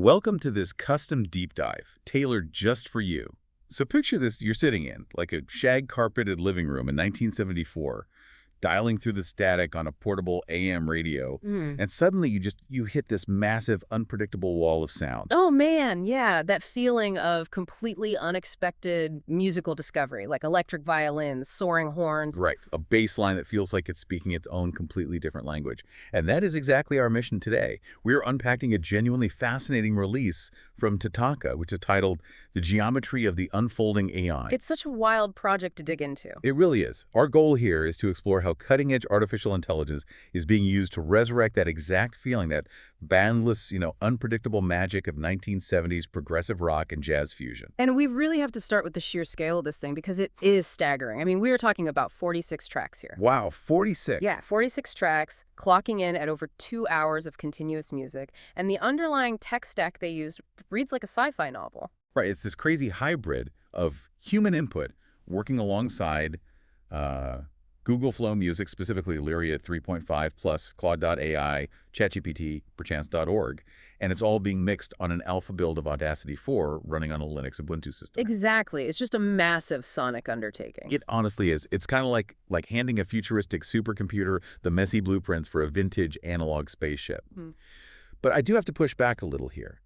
Welcome to this custom deep dive, tailored just for you. So picture this, you're sitting in, like a shag-carpeted living room in 1974, dialing through the static on a portable AM radio, and suddenly you hit this massive, unpredictable wall of sound. Oh man, yeah, that feeling of completely unexpected musical discovery, like electric violins, soaring horns. Right, a bass line that feels like it's speaking its own completely different language. And that is exactly our mission today. We're unpacking a genuinely fascinating release from TATANKA, which is titled The Geometry of the Unfolding AI. It's such a wild project to dig into. It really is. Our goal here is to explore how cutting-edge artificial intelligence is being used to resurrect that exact feeling, that bandless, unpredictable magic of 1970s progressive rock and jazz fusion. And we really have to start with the sheer scale of this thing because it is staggering. I mean, we are talking about 46 tracks here. Wow, 46. Yeah, 46 tracks, clocking in at over 2 hours of continuous music. And the underlying tech stack they used reads like a sci-fi novel. Right, it's this crazy hybrid of human input working alongside Google Flow Music, specifically Lyria 3.5 plus Claude.ai, ChatGPT, perchance.org, and it's all being mixed on an alpha build of Audacity 4 running on a Linux Ubuntu system. Exactly. It's just a massive sonic undertaking. It honestly is. It's kind of like handing a futuristic supercomputer the messy blueprints for a vintage analog spaceship. But I do have to push back a little here,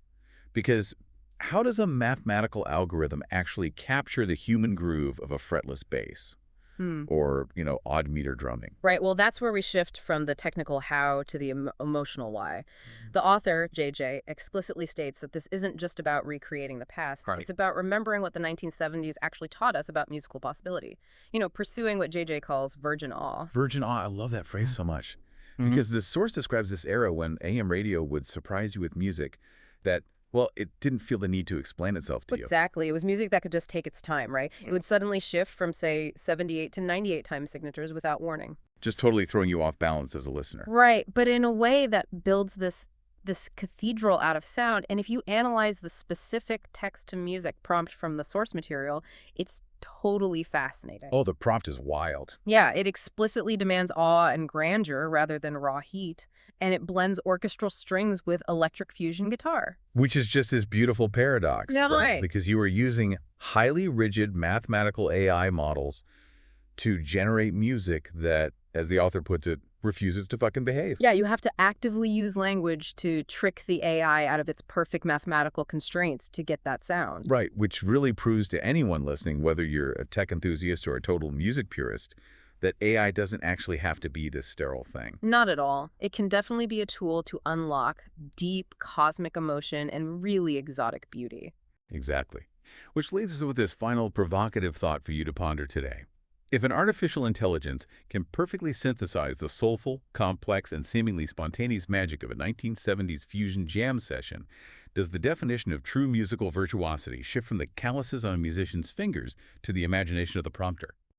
because how does a mathematical algorithm actually capture the human groove of a fretless bass? Or, odd meter drumming. Right. Well, that's where we shift from the technical how to the emotional why. The author, JJ, explicitly states that this isn't just about recreating the past. Right. It's about remembering what the 1970s actually taught us about musical possibility. Pursuing what JJ calls virgin awe. Virgin awe. I love that phrase so much. Because the source describes this era when AM radio would surprise you with music that, well, it didn't feel the need to explain itself to you. Exactly. It was music that could just take its time, right? It would suddenly shift from, say, 78 to 98 time signatures without warning. Just totally throwing you off balance as a listener. Right. But in a way that builds this cathedral out of sound. And if you analyze the specific text-to-music prompt from the source material, it's totally fascinating. Oh, the prompt is wild. Yeah, it explicitly demands awe and grandeur rather than raw heat, and it blends orchestral strings with electric fusion guitar. Which is just this beautiful paradox. Yeah, right. Because you are using highly rigid mathematical AI models to generate music that, as the author puts it, refuses to fucking behave. Yeah, you have to actively use language to trick the AI out of its perfect mathematical constraints to get that sound. Right, which really proves to anyone listening, whether you're a tech enthusiast or a total music purist, that AI doesn't actually have to be this sterile thing. Not at all. It can definitely be a tool to unlock deep cosmic emotion and really exotic beauty. Exactly. Which leads us with this final provocative thought for you to ponder today. If an artificial intelligence can perfectly synthesize the soulful, complex, and seemingly spontaneous magic of a 1970s fusion jam session, does the definition of true musical virtuosity shift from the calluses on a musician's fingers to the imagination of the prompter?